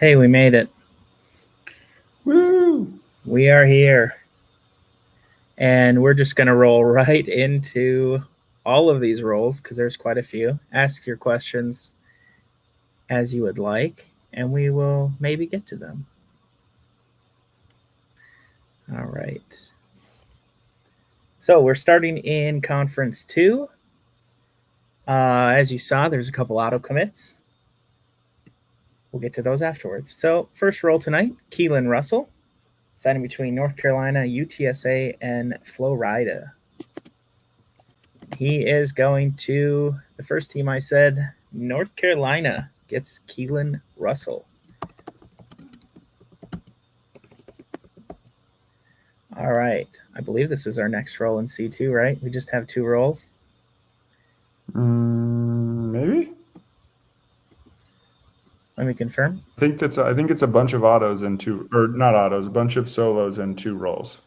Hey, we made it. Woo! We are here. And we're just going to roll right into all of these rolls because there's quite a few. Ask your questions as you would like, and we will maybe get to them. All right. So we're starting in Conference 2. As you saw, there's a couple auto commits. We'll get to those afterwards. So first roll tonight, Keelan Russell, signing between North Carolina, UTSA, and Florida. He is going to the first team I said, North Carolina gets Keelan Russell. All right. I believe this is our next roll in C2, right? We just have 2 rolls. Maybe. Let me confirm. I think it's a bunch of autos and 2, or not autos, a bunch of solos and 2 rolls.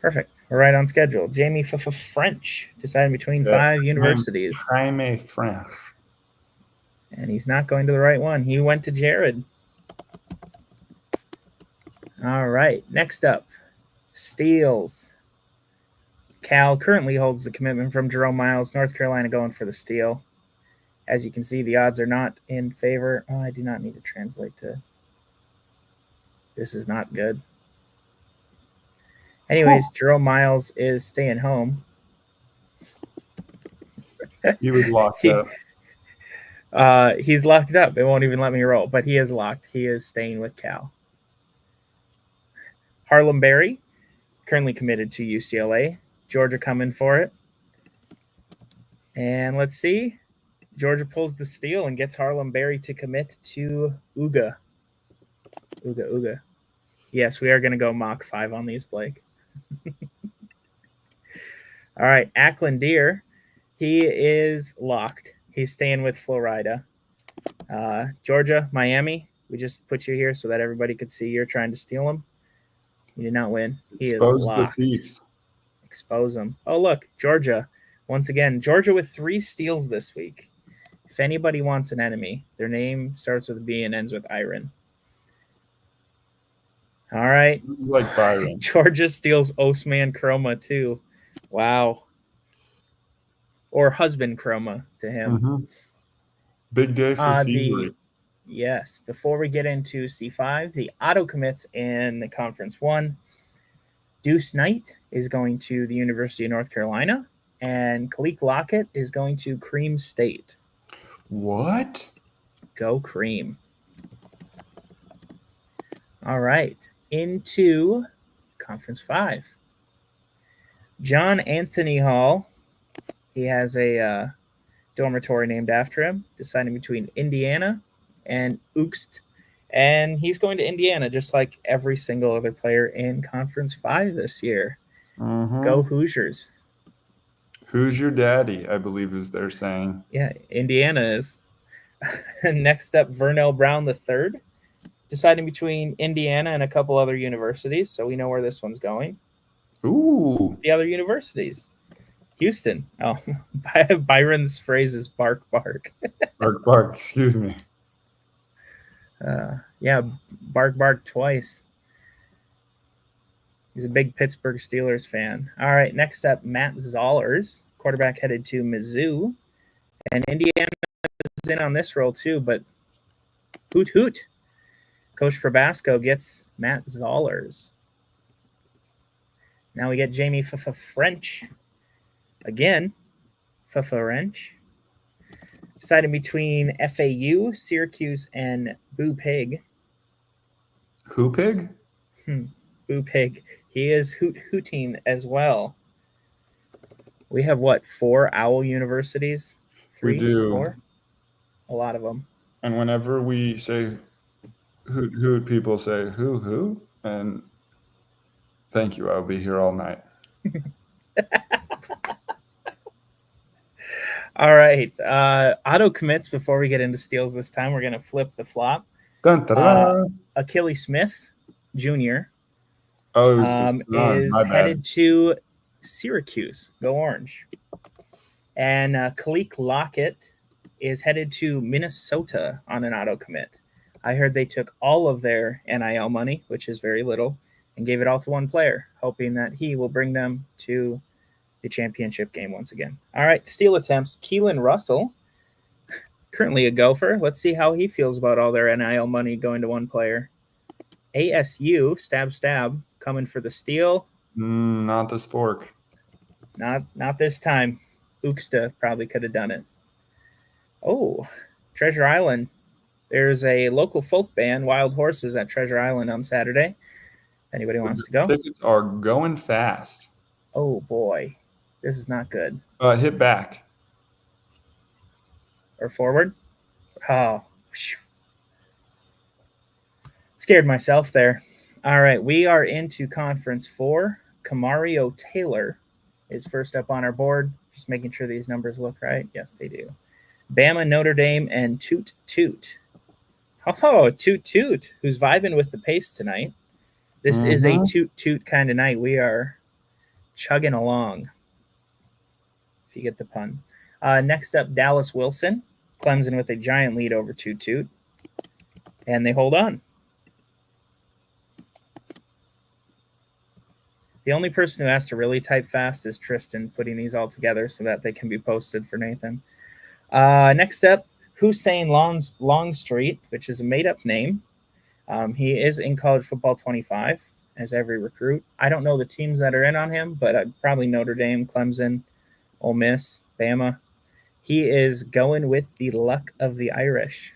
Perfect. We're right on schedule. Jamie French deciding between 5 universities. Jaime French. And he's not going to the right one. He went to Jared. All right. Next up, steals. Cal currently holds the commitment from Jerome Miles. North Carolina going for the steal. As you can see, the odds are not in favor. Oh, I do not need to translate to. This is not good. Anyways, Jerome Miles is staying home. He was locked up. He's locked up. It won't even let me roll, but he is locked. He is staying with Cal. Harlem Berry, currently committed to UCLA. Georgia coming for it. And let's see. Georgia pulls the steal and gets Harlem Berry to commit to UGA. UGA. Yes, we are going to go Mach 5 on these, Blake. All right, Ackland Deer. He is locked. He's staying with Florida. Georgia, Miami. We just put you here so that everybody could see you're trying to steal him. You did not win. He Expose is locked. the thieves. Expose them. Oh, look, Georgia. Once again, Georgia with 3 steals this week. If anybody wants an enemy, their name starts with a B and ends with Iron. All right. Like Byron. Georgia steals Osman Chroma too. Wow. Or husband Chroma to him. Mm-hmm. Big day for thievery. Yes. Before we get into C5, the auto commits in Conference 1. Deuce Knight is going to the University of North Carolina, and Kalik Lockett is going to Cream State. What? Go Cream. All right. Into Conference 5. John Anthony Hall. He has a dormitory named after him, deciding between Indiana and Uxt. And he's going to Indiana just like every single other player in Conference 5 this year. Mm-hmm. Go Hoosiers. Who's your daddy, I believe is their saying. Yeah, Indiana is. Next up, Vernell Brown III, deciding between Indiana and a couple other universities, so we know where this one's going. Ooh. The other universities. Houston. Oh, Byron's phrase is bark, bark. Bark, bark, excuse me. Yeah, bark, bark twice. He's a big Pittsburgh Steelers fan. All right, next up, Matt Zollers, quarterback headed to Mizzou. And Indiana is in on this role too, but hoot, hoot. Coach Probasco gets Matt Zollers. Now we get Jamie French. Again, French. Deciding between FAU, Syracuse, and Boo Pig. Who pig? Boo Pig. He is hooting as well. We have, 4 Owl universities? 3, we do. 4? A lot of them. And whenever we say hoot, people say who? And thank you, I'll be here all night. All right. Auto commits before we get into steals this time. We're going to flip the flop. Dun, dun, dun. Achilles Smith Jr. Is headed to Syracuse. Go Orange. And Kalik Lockett is headed to Minnesota on an auto commit. I heard they took all of their NIL money, which is very little, and gave it all to one player, hoping that he will bring them to the championship game once again. All right, steal attempts. Keelan Russell, currently a Gopher. Let's see how he feels about all their NIL money going to one player. ASU, stab, coming for the steal. Not the spork. Not this time. Uxta probably could have done it. Oh, Treasure Island. There's a local folk band, Wild Horses, at Treasure Island on Saturday. Anybody wants to go? Tickets are going fast. Oh boy, this is not good. Hit back. Or forward. Oh, whew. Scared myself there. All right, we are into Conference 4. Camario Taylor is first up on our board. Just making sure these numbers look right. Yes, they do. Bama, Notre Dame, and Toot Toot. Oh, Toot Toot, who's vibing with the pace tonight. This is a Toot Toot kind of night. We are chugging along, if you get the pun. Next up, Dallas Wilson. Clemson with a giant lead over Toot Toot. And they hold on. The only person who has to really type fast is Tristan, putting these all together so that they can be posted for Nathan. Next up, Hussein Longstreet, which is a made-up name. He is in College Football 25, as every recruit. I don't know the teams that are in on him, but probably Notre Dame, Clemson, Ole Miss, Bama. He is going with the luck of the Irish.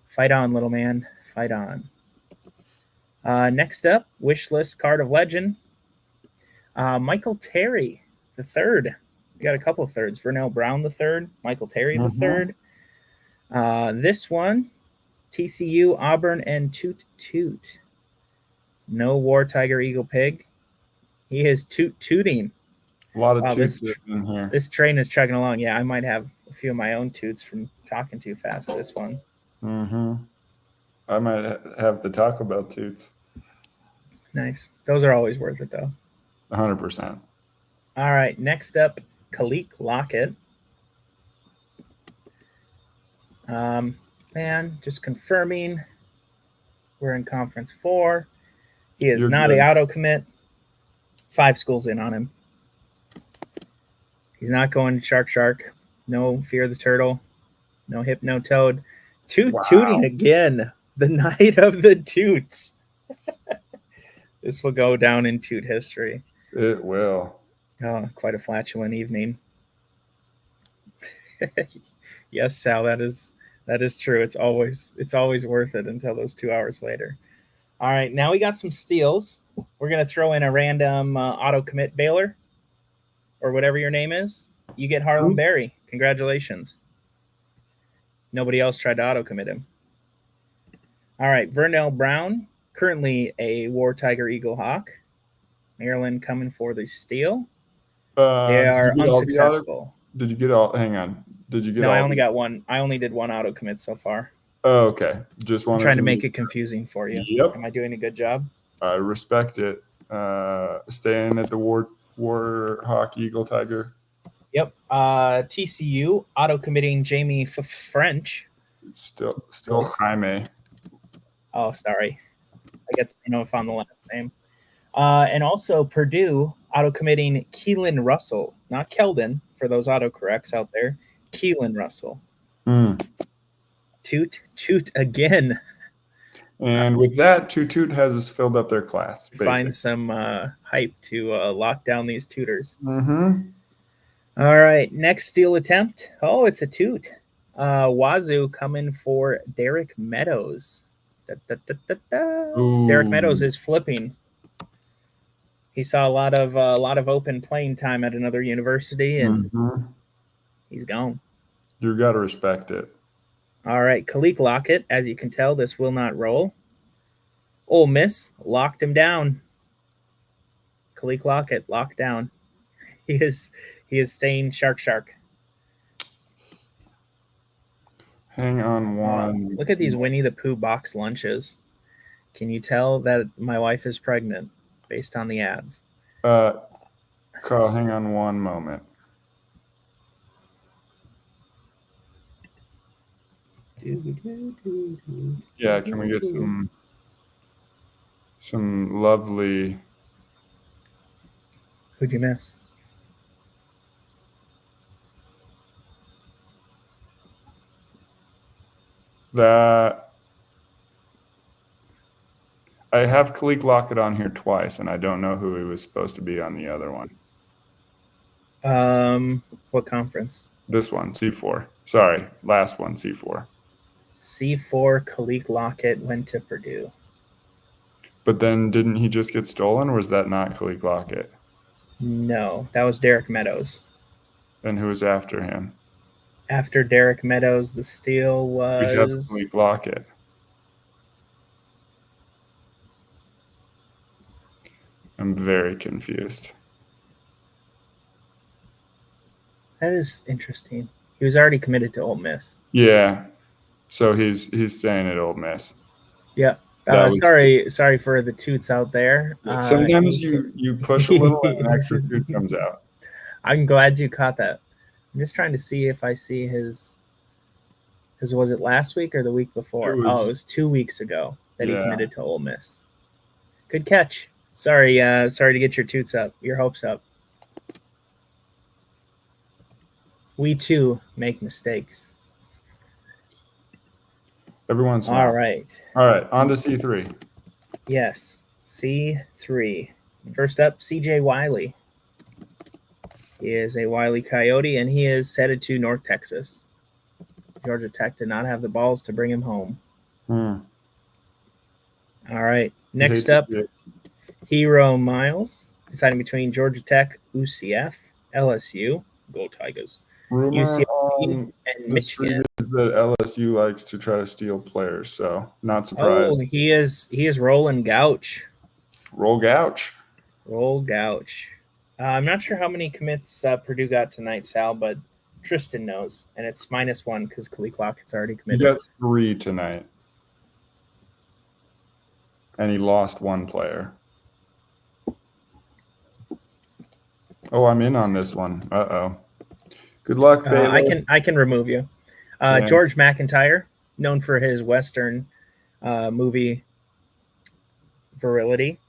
Fight on, little man. Fight on. Next up, wish list card of legend. Michael Terry the third. We got a couple of thirds. Vernell Brown the third. Michael Terry the third. This one, TCU, Auburn, and Toot Toot. No War Tiger Eagle Pig. He is tooting. A lot of toots in here. This train is chugging along. Yeah, I might have a few of my own toots from talking too fast this one. I might have to talk about toots. Nice. Those are always worth it, though. 100%. All right. Next up, Kalik Lockett. Man, just confirming we're in Conference 4. He is not an auto commit. 5 schools in on him. He's not going Shark. No Fear the Turtle. No Hypno Toad. Tooting again. The night of the toots. This will go down in toot history. It will. Oh, quite a flatulent evening. Yes, Sal, that is true. It's always worth it until those 2 hours later. All right, now we got some steals. We're gonna throw in a random auto commit Baylor, or whatever your name is. You get Harlem Berry. Congratulations. Nobody else tried to auto commit him. All right, Vernell Brown, currently a War Tiger Eagle Hawk. Maryland coming for the steal. They are unsuccessful. Did you get all? Hang on. Did you get? No, all I only got one. I only did one auto commit so far. Oh, okay. Just wanted trying to make it confusing for you. Yep. Am I doing a good job? I respect it. Staying at the War Hawk Eagle Tiger. Yep. TCU auto committing Jamie French. Still Jaime. Oh, sorry. I get to know if I'm the last name. And also Purdue auto committing Keelan Russell, not Keldon for those autocorrects out there. Keelan Russell. Toot again. And with that, Toot has us filled up their class. Find some hype to lock down these tutors. Mm-hmm. All right, next steal attempt. Oh, it's a toot. Wazoo coming for Derek Meadows. Derek Meadows is flipping. He saw a lot of open playing time at another university, and he's gone. You got to respect it. All right, Kalik Lockett. As you can tell, this will not roll. Ole Miss locked him down. Kalik Lockett locked down. He is staying shark. Hang on one. Look at these Winnie the Pooh box lunches. Can you tell that my wife is pregnant based on the ads? Carl, hang on one moment. Yeah, can we get some lovely... Who'd you miss? That I have Kalik Lockett on here twice, and I don't know who he was supposed to be on the other one. What conference? This one, C4. Sorry, last one, C4. C4, Kalik Lockett went to Purdue. But then didn't he just get stolen, or was that not Kalik Lockett? No, that was Derek Meadows. And who was after him? After Derek Meadows, the steal We have was... Kalik Lockett. I'm very confused. That is interesting. He was already committed to Ole Miss. Yeah, so he's staying at Ole Miss. Yeah. Sorry for the toots out there. Sometimes you push a little and an extra toot comes out. I'm glad you caught that. I'm just trying to see if I see his was it last week or the week before? It was 2 weeks ago that he committed to Ole Miss. Good catch. Sorry to get your toots up, your hopes up. We too make mistakes. Every once in a while. All right. All right, on to C3. Yes, C3. First up, CJ Wiley. He is a Wiley Coyote, and he is headed to North Texas. Georgia Tech did not have the balls to bring him home. All right. Next up, Hero Miles, deciding between Georgia Tech, UCF, LSU, Go Tigers, UCF, and Michigan. Is that LSU likes to try to steal players, so not surprised. Oh, he is rolling Gouch. Roll Gouch. Roll Gouch. I'm not sure how many commits Purdue got tonight, Sal, but Tristan knows, and it's -1 because Kalik Lockett's already committed. He got 3 tonight, and he lost 1 player. Oh, I'm in on this one. Uh-oh. Good luck, Baylor. I can remove you. George McIntyre, known for his Western movie virility,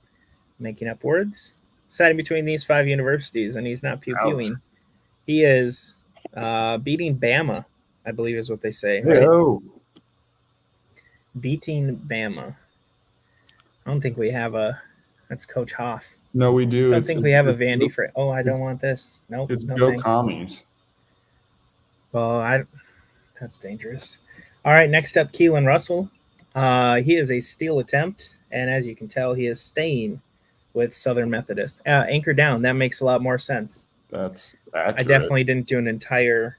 making up words, deciding between these 5 universities, and he's not pew-pewing. He is beating Bama, I believe is what they say. Right? Oh. Beating Bama. I don't think we have that's Coach Hoff. No, we do. I don't think we have a Vandy for. Oh, I don't want this. Nope. It's no Go thanks. Commies. Well, that's dangerous. All right, next up, Keelan Russell. He is a steal attempt, and as you can tell, he is staying with Southern Methodist. Anchor down. That makes a lot more sense. That's accurate. I definitely didn't do an entire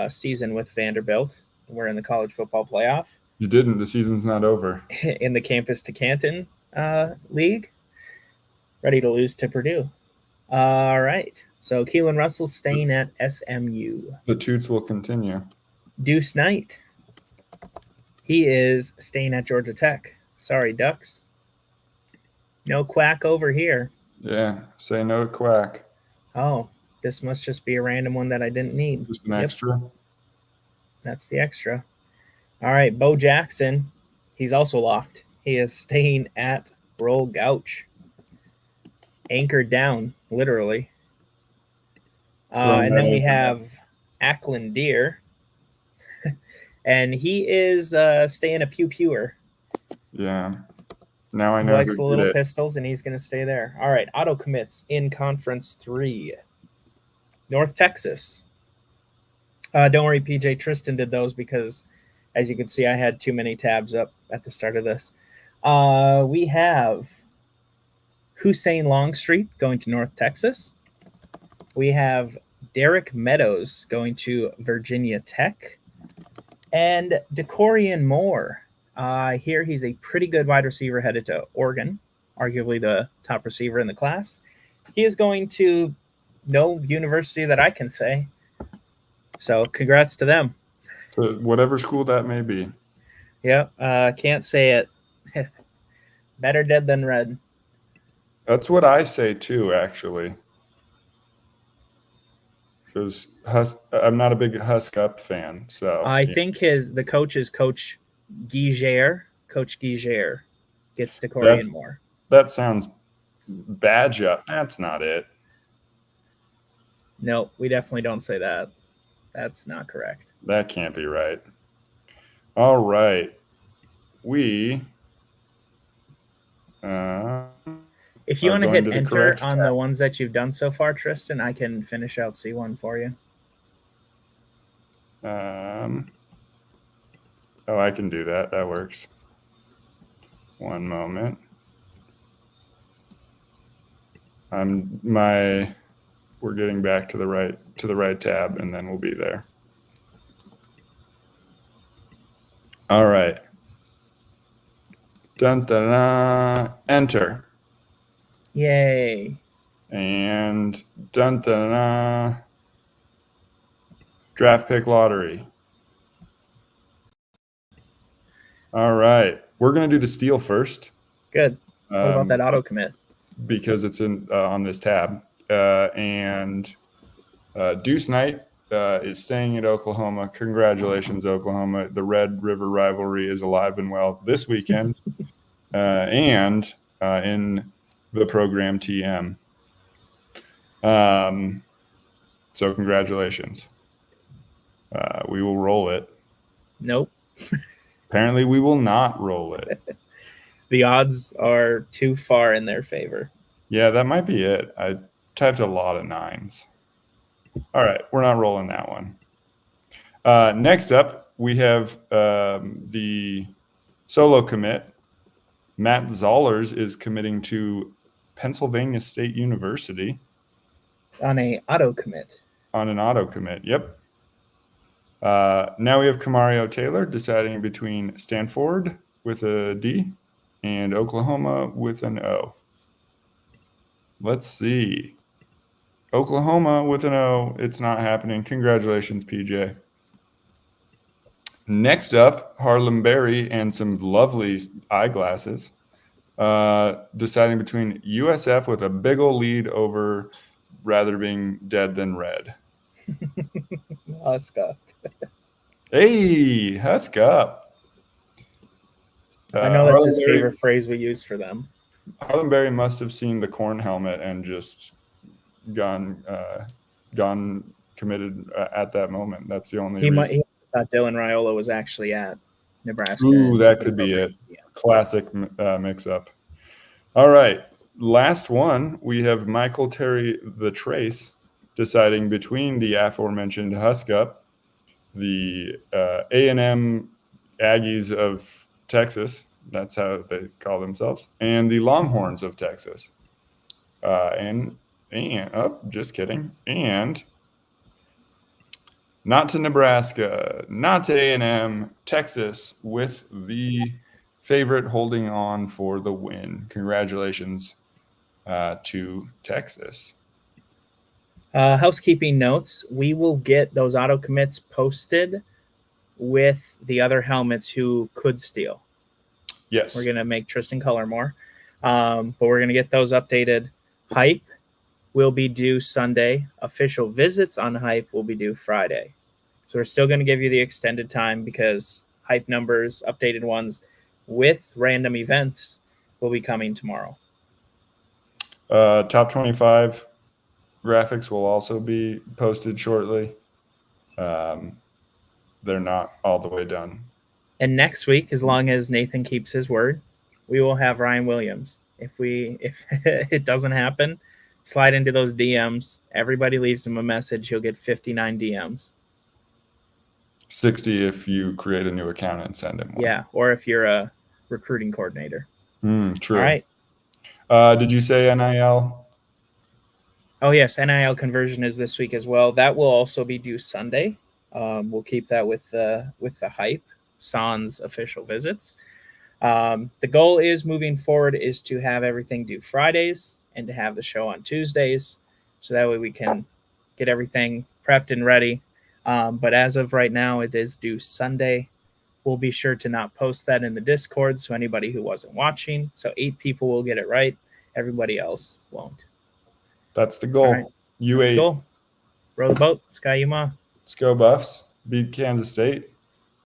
season with Vanderbilt. We're in the college football playoff. You didn't. The season's not over. In the Campus to Canton League. Ready to lose to Purdue. All right. So Keelan Russell staying at SMU. The toots will continue. Deuce Knight. He is staying at Georgia Tech. Sorry, Ducks. No quack over here. Yeah. Say no to quack. Oh, this must just be a random one that I didn't need. Just an extra. That's the extra. All right, Bo Jackson. He's also locked. He is staying at Roll Gouch. Anchored down, literally. And then we have Ackland Deer. And he is staying a pew-pewer. Yeah. Now I know. He likes the little pistols, and he's going to stay there. All right, auto commits in Conference 3. North Texas. Don't worry, PJ. Tristan did those because, as you can see, I had too many tabs up at the start of this. We have Hussein Longstreet going to North Texas. We have Derek Meadows going to Virginia Tech. And DeCorian Moore. Here he's a pretty good wide receiver headed to Oregon, arguably the top receiver in the class. He is going to no university that I can say. So congrats to them. To whatever school that may be. Yep. Can't say it. Better dead than red. That's what I say too, actually. because I'm not a big Husk Up fan. So I think the coach is Coach Giger. Coach Giger gets Decorian more. That sounds badge up. That's not it. No, we definitely don't say that. That's not correct. That can't be right. All right. We if you want to hit enter on the ones that you've done so far, Tristan, I can finish out C1 for you. Oh, I can do that. That works. One moment. We're getting back to the right tab, and then we'll be there. All right. Dun, dun, dun, enter. Yay. And dun, dun, dun, draft pick lottery. All right. We're going to do the steal first. Good. What about that auto commit? Because it's in on this tab. And Deuce Knight is staying at Oklahoma. Congratulations, Oklahoma. The Red River rivalry is alive and well this weekend. And in the program TM. So congratulations. We will roll it. Nope. Apparently we will not roll it. The odds are too far in their favor. Yeah, that might be it. I typed a lot of 9s. All right, we're not rolling that one. Next up, we have the solo commit. Matt Zollers is committing to Pennsylvania State University. On an auto commit. On an auto commit, yep. Now we have Kamario Taylor deciding between Stanford with a D and Oklahoma with an O. Let's see. Oklahoma with an O. It's not happening. Congratulations, PJ. Next up, Harlem Berry and some lovely eyeglasses. Deciding between USF with a big ol' lead over rather being dead than red. Husk Up. Hey, Husk Up. I know that's his favorite phrase we use for them. Harlem Berry must have seen the corn helmet and just gone committed at that moment. That's the only reason. He thought Dylan Raiola was actually at Nebraska. Ooh, that could be it. Yeah. Classic mix-up. All right. Last one, we have Michael Terry the Trace deciding between the aforementioned Husk Up, the A&M Aggies of Texas, that's how they call themselves, and the Longhorns of Texas. Just kidding. And not to Nebraska, not to A&M, Texas with the favorite holding on for the win. Congratulations to Texas. Housekeeping notes, we will get those auto commits posted with the other helmets who could steal. Yes. We're going to make Tristan color more, but we're going to get those updated. Hype will be due Sunday. Official visits on Hype will be due Friday. So we're still going to give you the extended time because Hype numbers, updated ones with random events will be coming tomorrow. Top 25 graphics will also be posted shortly. They're not all the way done. And next week, as long as Nathan keeps his word, we will have Ryan Williams. If it doesn't happen, slide into those DMs. Everybody leaves him a message. He'll get 59 DMs. 60 if you create a new account and send him one. Yeah, or if you're a recruiting coordinator. True. All right. Did you say NIL? Oh, yes. NIL conversion is this week as well. That will also be due Sunday. We'll keep that with the Hype, Sans official visits. The goal is moving forward is to have everything due Fridays and to have the show on Tuesdays. So that way we can get everything prepped and ready. But as of right now, it is due Sunday. We'll be sure to not post that in the Discord. So anybody who wasn't watching, so 8 people will get it right. Everybody else won't. That's the goal. Right. You 8. Goal. Row the boat. Sky Yuma. Let's go Buffs. Beat Kansas State.